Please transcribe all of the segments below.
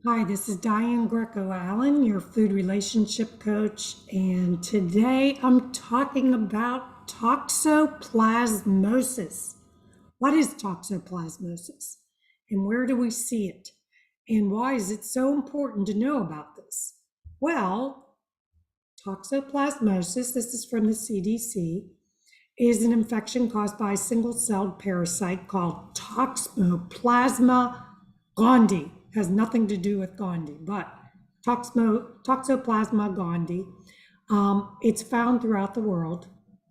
Hi, this is Diane Greco-Allen, your food relationship coach, and today I'm talking about toxoplasmosis. What is toxoplasmosis and where do we see it? And why is it so important to know about this? Well, toxoplasmosis, this is from the CDC, is an infection caused by a single-celled parasite called Toxoplasma gondii. Has nothing to do with Gandhi, but Toxoplasma gondii. It's found throughout the world.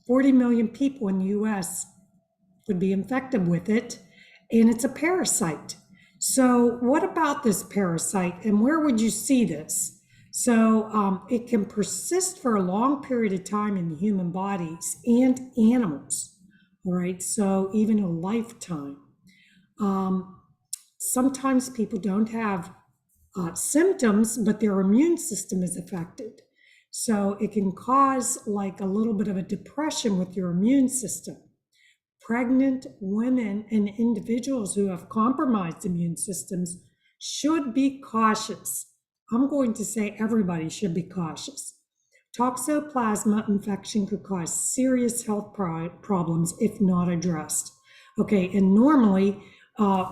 40 million people in the US would be infected with it, and it's a parasite. So what about this parasite, and where would you see this? So it can persist for a long period of time in human bodies and animals, all right? So even a lifetime. Sometimes people don't have symptoms, but their immune system is affected. So it can cause like a little bit of a depression with your immune system. Pregnant women and individuals who have compromised immune systems should be cautious. I'm going to say everybody should be cautious. Toxoplasma infection could cause serious health problems if not addressed. Okay, and normally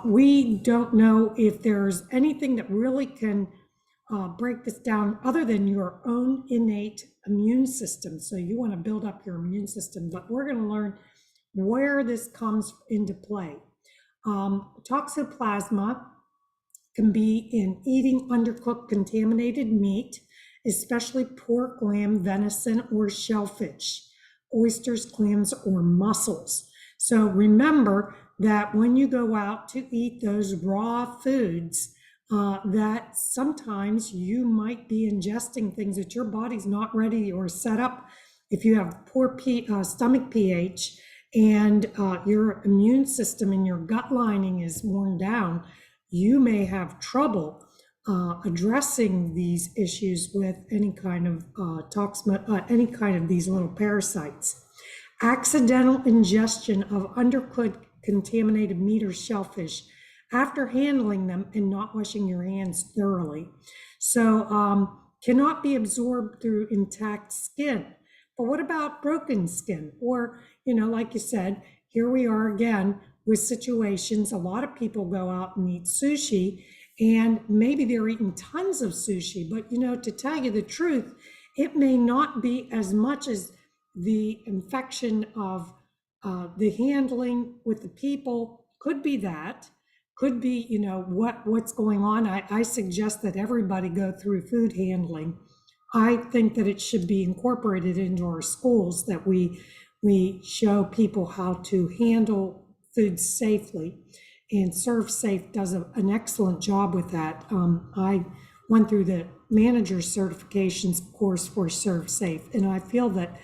we don't know if there's anything that really can break this down other than your own innate immune system. So you want to build up your immune system, but we're going to learn where this comes into play. Toxoplasma can be in eating undercooked contaminated meat, especially pork, lamb, venison, or shellfish, oysters, clams, or mussels. So remember that when you go out to eat those raw foods, that sometimes you might be ingesting things that your body's not ready or set up. If you have poor stomach pH and your immune system and your gut lining is worn down, you may have trouble addressing these issues with any kind of any kind of these little parasites. Accidental ingestion of undercooked contaminated meat or shellfish after handling them and not washing your hands thoroughly. So cannot be absorbed through intact skin. But what about broken skin? Or, like you said, here we are again with situations. A lot of people go out and eat sushi, and maybe they're eating tons of sushi, but to tell you the truth, it may not be as much as the infection of the handling with the people. Could be that, could be what's going on. I suggest that everybody go through food handling. I think that it should be incorporated into our schools, that we show people how to handle food safely, and ServSafe does an excellent job with that. I went through the manager certifications course for ServSafe, and I feel that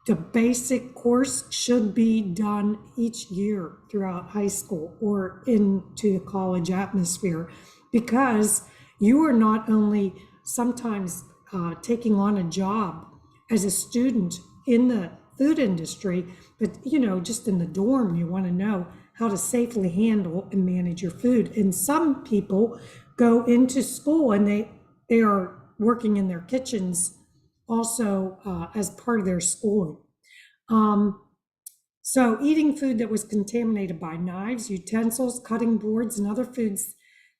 the basic course should be done each year throughout high school or into the college atmosphere, because you are not only sometimes taking on a job as a student in the food industry, but just in the dorm, you want to know how to safely handle and manage your food. And some people go into school and they are working in their kitchens also as part of their schooling. So eating food that was contaminated by knives, utensils, cutting boards, and other foods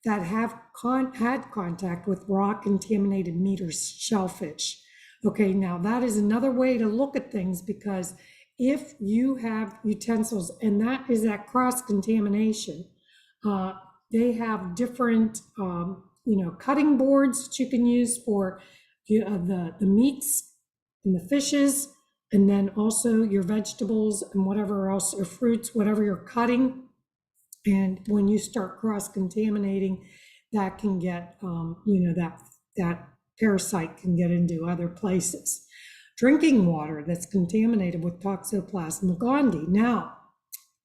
that have had contact with raw contaminated meat or shellfish. Okay, now that is another way to look at things, because if you have utensils, and that is that cross-contamination, they have different, cutting boards that you can use for the meats and the fishes, and then also your vegetables and whatever else, or fruits, whatever you're cutting. And when you start cross-contaminating, that can get, that parasite can get into other places. Drinking water that's contaminated with Toxoplasma gondii. Now,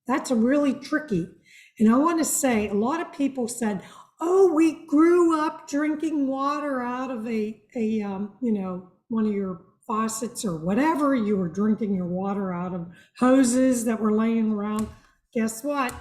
that's really tricky. And I want to say, a lot of people said, oh, we grew up drinking water out of one of your faucets or whatever. You were drinking your water out of hoses that were laying around. Guess what?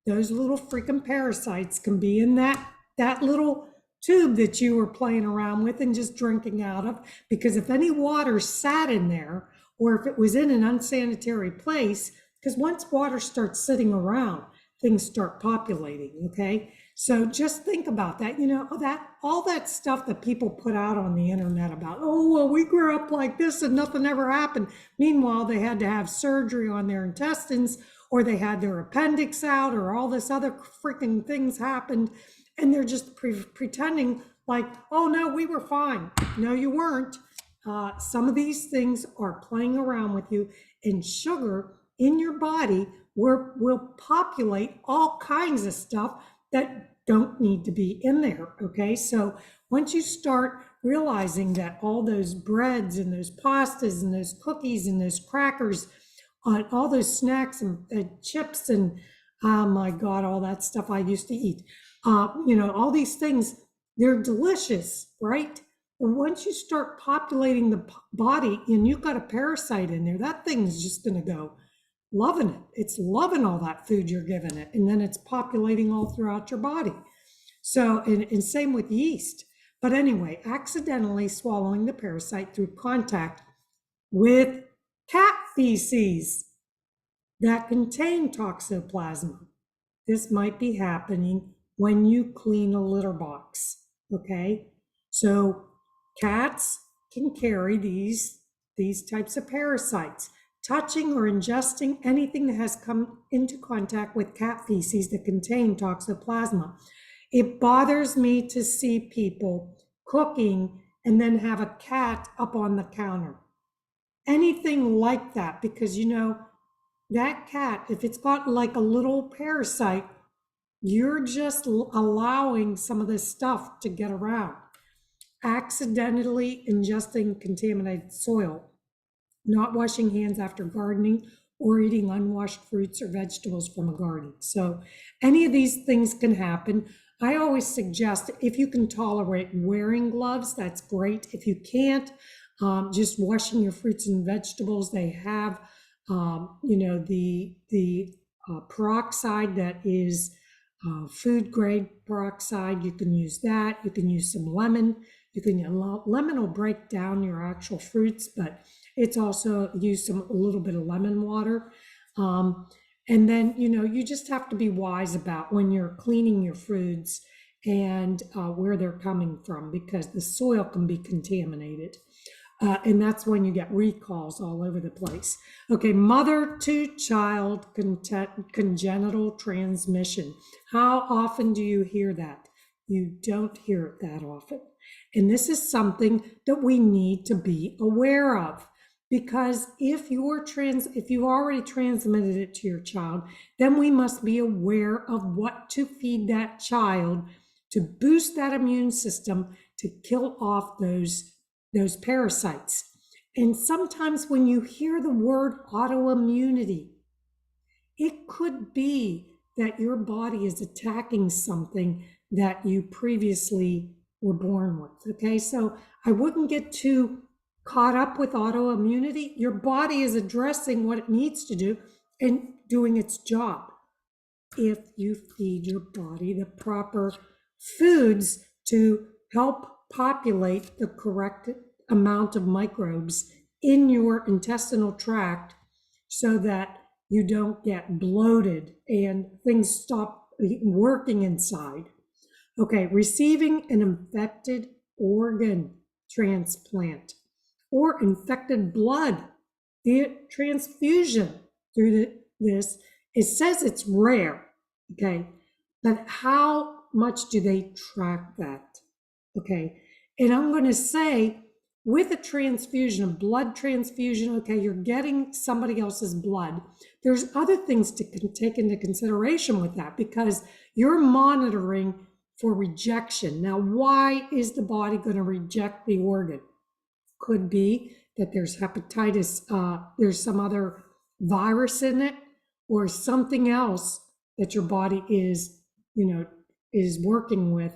Those little freaking parasites can be in that little tube that you were playing around with and just drinking out of, because if any water sat in there, or if it was in an unsanitary place, because once water starts sitting around, things start populating, okay? So just think about that, that all that stuff that people put out on the internet about, oh, well, we grew up like this and nothing ever happened. Meanwhile, they had to have surgery on their intestines, or they had their appendix out, or all this other freaking things happened. And they're just pretending like, oh, no, we were fine. No, you weren't. Some of these things are playing around with you, and sugar in your body will populate all kinds of stuff that don't need to be in there, okay? So once you start realizing that all those breads and those pastas and those cookies and those crackers, all those snacks and chips and, oh my God, all that stuff I used to eat, all these things, they're delicious, right? And once you start populating the body and you've got a parasite in there, that thing's just going to go loving it. It's loving all that food you're giving it. And then it's populating all throughout your body. So, and same with yeast. But anyway, accidentally swallowing the parasite through contact with cat feces that contain toxoplasma. This might be happening when you clean a litter box, okay? So cats can carry these types of parasites. Touching or ingesting anything that has come into contact with cat feces that contain toxoplasma. It bothers me to see people cooking and then have a cat up on the counter. Anything like that, because that cat, if it's got like a little parasite, you're just allowing some of this stuff to get around. Accidentally ingesting contaminated soil, not washing hands after gardening, or eating unwashed fruits or vegetables from a garden. So any of these things can happen. I always suggest, if you can tolerate wearing gloves, that's great. If you can't, just washing your fruits and vegetables. They have, the peroxide that is food grade peroxide. You can use that. You can use some lemon. Lemon will break down your actual fruits, but it's also use a little bit of lemon water. And then, you just have to be wise about when you're cleaning your foods and where they're coming from, because the soil can be contaminated. And that's when you get recalls all over the place. Okay, mother to child congenital transmission. How often do you hear that? You don't hear it that often. And this is something that we need to be aware of, because if you've already transmitted it to your child, then we must be aware of what to feed that child to boost that immune system to kill off those parasites. And sometimes when you hear the word autoimmunity, it could be that your body is attacking something that you previously were born with, okay? So I wouldn't get too caught up with autoimmunity. Your body is addressing what it needs to do and doing its job. If you feed your body the proper foods to help populate the correct amount of microbes in your intestinal tract, so that you don't get bloated and things stop working inside. Okay, receiving an infected organ transplant or infected blood, the transfusion through this, it says it's rare, okay? But how much do they track that? Okay, and I'm going to say, with a transfusion, a blood transfusion, okay, you're getting somebody else's blood. There's other things to take into consideration with that, because you're monitoring for rejection. Now, why is the body going to reject the organ? Could be that there's hepatitis, there's some other virus in it, or something else that your body is working with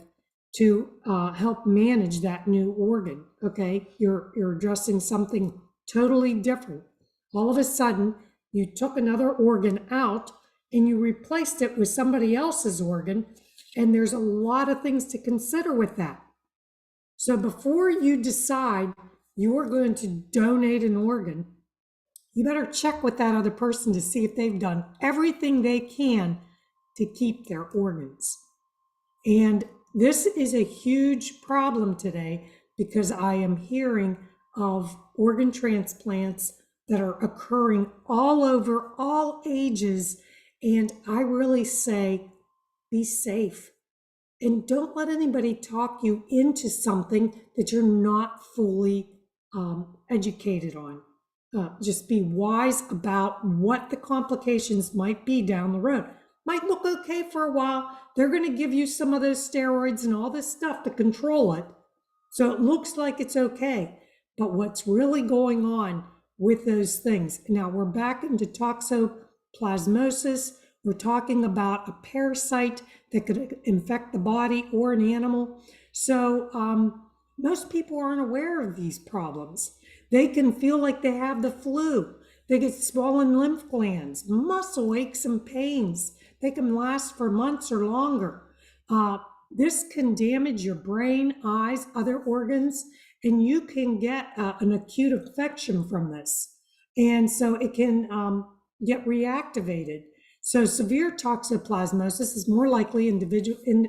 to help manage that new organ. Okay, you're addressing something totally different. All of a sudden, you took another organ out and you replaced it with somebody else's organ. And there's a lot of things to consider with that. So before you decide you're going to donate an organ, you better check with that other person to see if they've done everything they can to keep their organs. And this is a huge problem today because I am hearing of organ transplants that are occurring all over, all ages. And I really say, be safe. And don't let anybody talk you into something that you're not fully educated on. Just be wise about what the complications might be down the road. Might look okay for a while. They're going to give you some of those steroids and all this stuff to control it. So it looks like it's okay. But what's really going on with those things? Now we're back into toxoplasmosis. We're talking about a parasite that could infect the body or an animal. So most people aren't aware of these problems. They can feel like they have the flu. They get swollen lymph glands, muscle aches and pains. They can last for months or longer. This can damage your brain, eyes, other organs, and you can get an acute infection from this. And so it can get reactivated. So severe toxoplasmosis is more likely in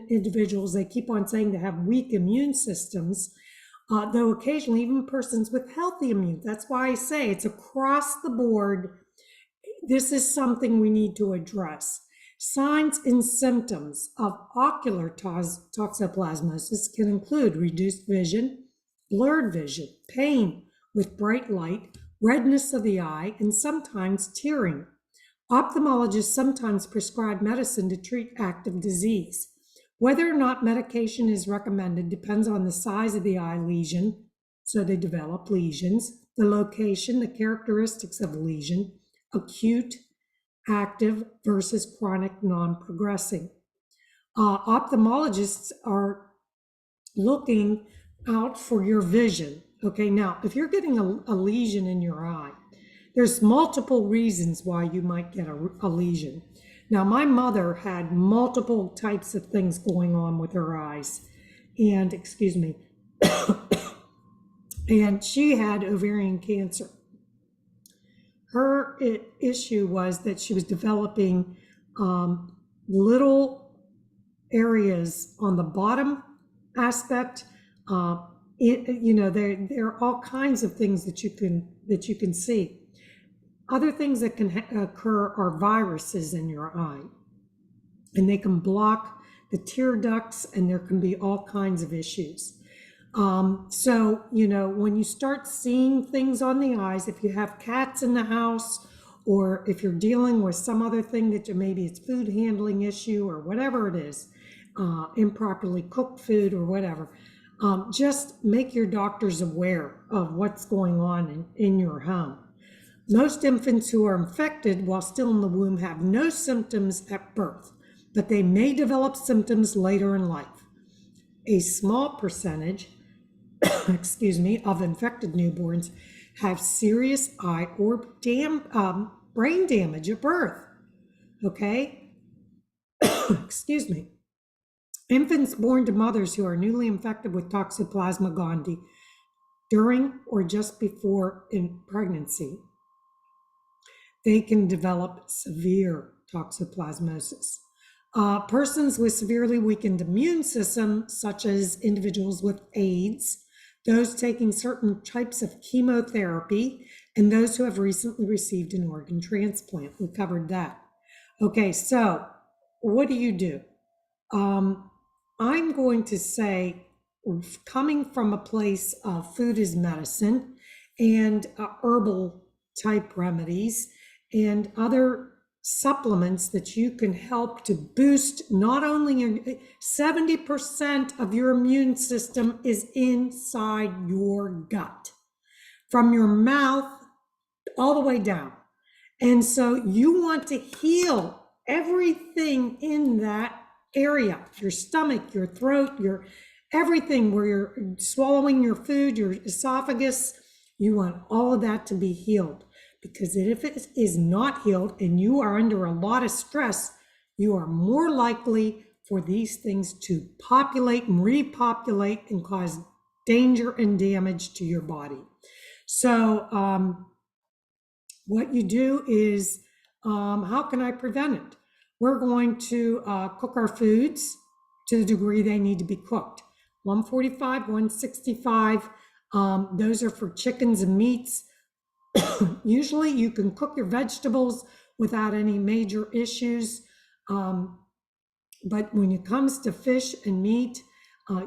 individuals, they keep on saying, they have weak immune systems, though occasionally even persons with healthy immune. That's why I say it's across the board. This is something we need to address. Signs and symptoms of ocular toxoplasmosis can include reduced vision, blurred vision, pain with bright light, redness of the eye, and sometimes tearing. Ophthalmologists sometimes prescribe medicine to treat active disease. Whether or not medication is recommended depends on the size of the eye lesion, so they develop lesions, the location, the characteristics of the lesion, acute, active versus chronic non-progressing. Ophthalmologists are looking out for your vision. Okay, now if you're getting a lesion in your eye, there's multiple reasons why you might get a lesion. Now, my mother had multiple types of things going on with her eyes, and excuse me, and she had ovarian cancer. Her issue was that she was developing little areas on the bottom aspect. There are all kinds of things that you can see. Other things that can occur are viruses in your eye, and they can block the tear ducts, and there can be all kinds of issues. When you start seeing things on the eyes, if you have cats in the house, or if you're dealing with some other thing that maybe it's food handling issue or whatever it is, improperly cooked food or whatever, just make your doctors aware of what's going on in your home. Most infants who are infected while still in the womb have no symptoms at birth, but they may develop symptoms later in life. A small percentage, of infected newborns have serious eye or brain damage at birth. Okay? Excuse me. Infants born to mothers who are newly infected with Toxoplasma gondii during or just before in pregnancy, they can develop severe toxoplasmosis. Persons with severely weakened immune system, such as individuals with AIDS, those taking certain types of chemotherapy, and those who have recently received an organ transplant. We covered that. Okay, so what do? I'm going to say, coming from a place of food is medicine and herbal type remedies and other supplements that you can help to boost not only your 70% of your immune system is inside your gut, from your mouth all the way down. And so you want to heal everything in that area, your stomach, your throat, your everything where you're swallowing your food, your esophagus. You want all of that to be healed. Because if it is not healed and you are under a lot of stress, you are more likely for these things to populate and repopulate and cause danger and damage to your body. So what you do is, how can I prevent it? We're going to cook our foods to the degree they need to be cooked. 145, 165, those are for chickens and meats. Usually you can cook your vegetables without any major issues. But when it comes to fish and meat,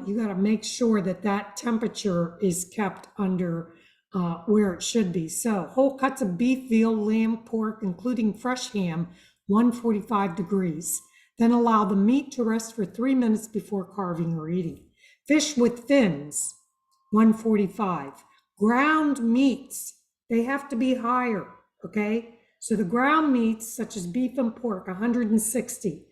you got to make sure that that temperature is kept under where it should be. So whole cuts of beef, veal, lamb, pork, including fresh ham, 145 degrees. Then allow the meat to rest for 3 minutes before carving or eating. Fish with fins, 145. Ground meats, they have to be higher, okay? So the ground meats, such as beef and pork, 160.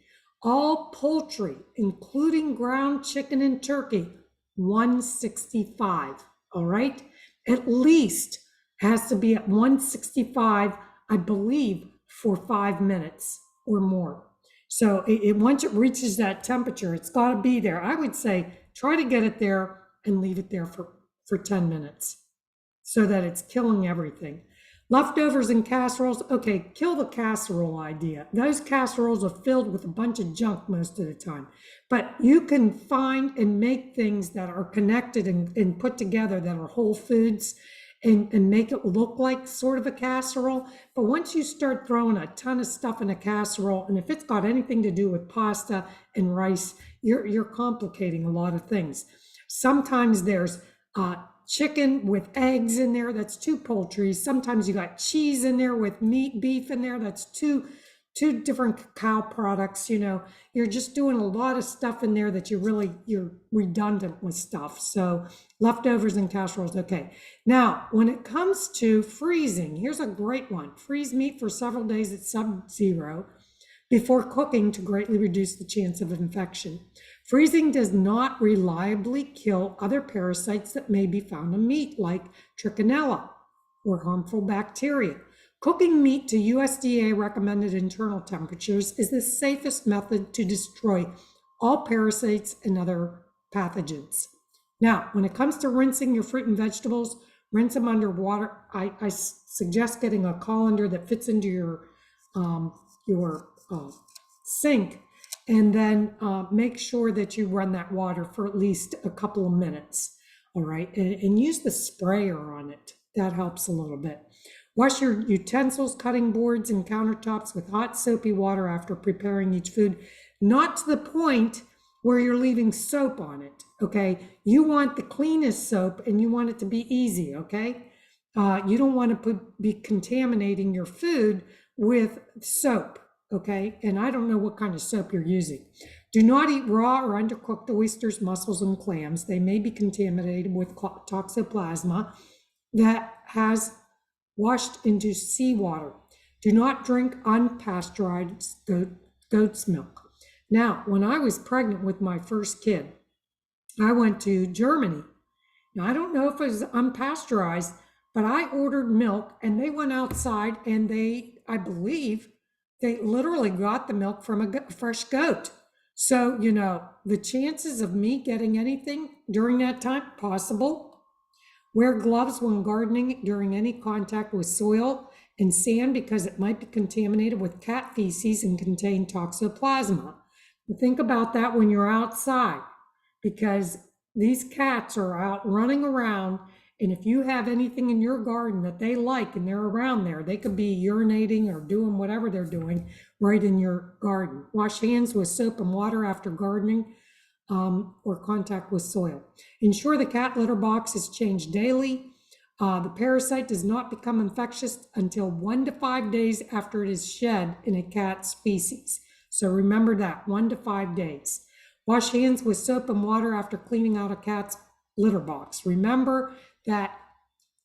All poultry, including ground chicken and turkey, 165, all right? At least has to be at 165, I believe, for 5 minutes or more. So once it reaches that temperature, it's got to be there. I would say try to get it there and leave it there for 10 minutes so that it's killing everything. Leftovers in casseroles, okay, kill the casserole idea. Those casseroles are filled with a bunch of junk most of the time. But you can find and make things that are connected and put together that are whole foods and make it look like sort of a casserole. But once you start throwing a ton of stuff in a casserole, and if it's got anything to do with pasta and rice, you're complicating a lot of things. Sometimes there's chicken with eggs in there, that's 2 poultry. Sometimes you got cheese in there with meat, beef in there, that's two different cow products. You know, you're just doing a lot of stuff in there that you're redundant with stuff. So leftovers and casseroles, okay. Now, when it comes to freezing, here's a great one. Freeze meat for several days at sub-zero before cooking to greatly reduce the chance of infection. Freezing does not reliably kill other parasites that may be found in meat, like trichinella or harmful bacteria. Cooking meat to USDA recommended internal temperatures is the safest method to destroy all parasites and other pathogens. Now, when it comes to rinsing your fruit and vegetables, rinse them under water. I suggest getting a colander that fits into your sink, and then make sure that you run that water for at least a couple of minutes, all right? And use the sprayer on it. That helps a little bit. Wash your utensils, cutting boards, and countertops with hot soapy water after preparing each food, not to the point where you're leaving soap on it, okay? You want the cleanest soap and you want it to be easy, okay? You don't want to be contaminating your food with soap. Okay, and I don't know what kind of soap you're using. Do not eat raw or undercooked oysters, mussels, and clams. They may be contaminated with toxoplasma that has washed into seawater. Do not drink unpasteurized goat's milk. Now, when I was pregnant with my first kid, I went to Germany. Now, I don't know if it was unpasteurized, but I ordered milk and they went outside and I believe, they literally got the milk from a fresh goat. So, you know, the chances of me getting anything during that time, possible. Wear gloves when gardening during any contact with soil and sand because it might be contaminated with cat feces and contain toxoplasma. But think about that when you're outside, because these cats are out running around. And if you have anything in your garden that they like and they're around there, they could be urinating or doing whatever they're doing right in your garden. Wash hands with soap and water after gardening or contact with soil. Ensure the cat litter box is changed daily. The parasite does not become infectious until 1 to 5 days after it is shed in a cat species. So remember that, 1 to 5 days. Wash hands with soap and water after cleaning out a cat's litter box. Remember that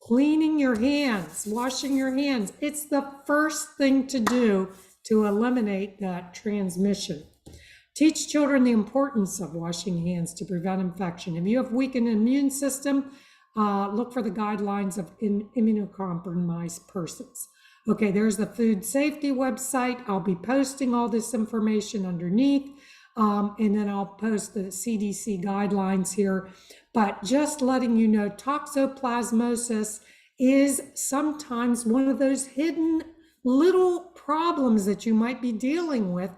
cleaning your hands, washing your hands, it's the first thing to do to eliminate that transmission. Teach children the importance of washing hands to prevent infection. If you have weakened immune system, look for the guidelines of immunocompromised persons. Okay, there's the food safety website. I'll be posting all this information underneath. And then I'll post the CDC guidelines here. But just letting you know, toxoplasmosis is sometimes one of those hidden little problems that you might be dealing with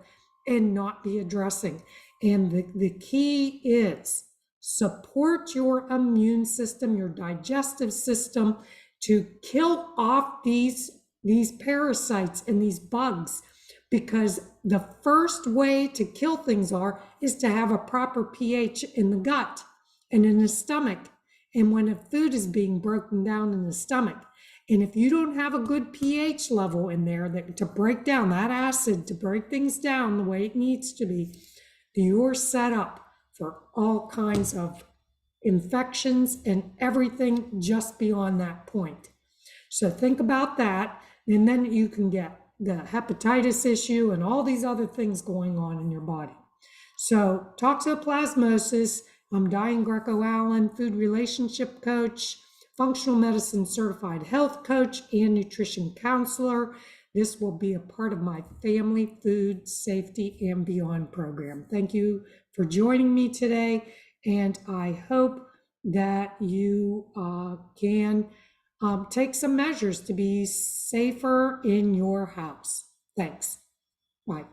and not be addressing. And the key is support your immune system, your digestive system, to kill off these parasites and these bugs, because the first way to kill things is to have a proper pH in the gut and in the stomach, and when a food is being broken down in the stomach. And if you don't have a good pH level in there to break down that acid, to break things down the way it needs to be, you're set up for all kinds of infections and everything just beyond that point. So think about that, and then you can get the hepatitis issue and all these other things going on in your body. So toxoplasmosis, I'm Diane Greco-Allen, food relationship coach, functional medicine certified health coach, and nutrition counselor. This will be a part of my Family Food Safety and Beyond program. Thank you for joining me today, and I hope that you can take some measures to be safer in your house. Thanks. Bye.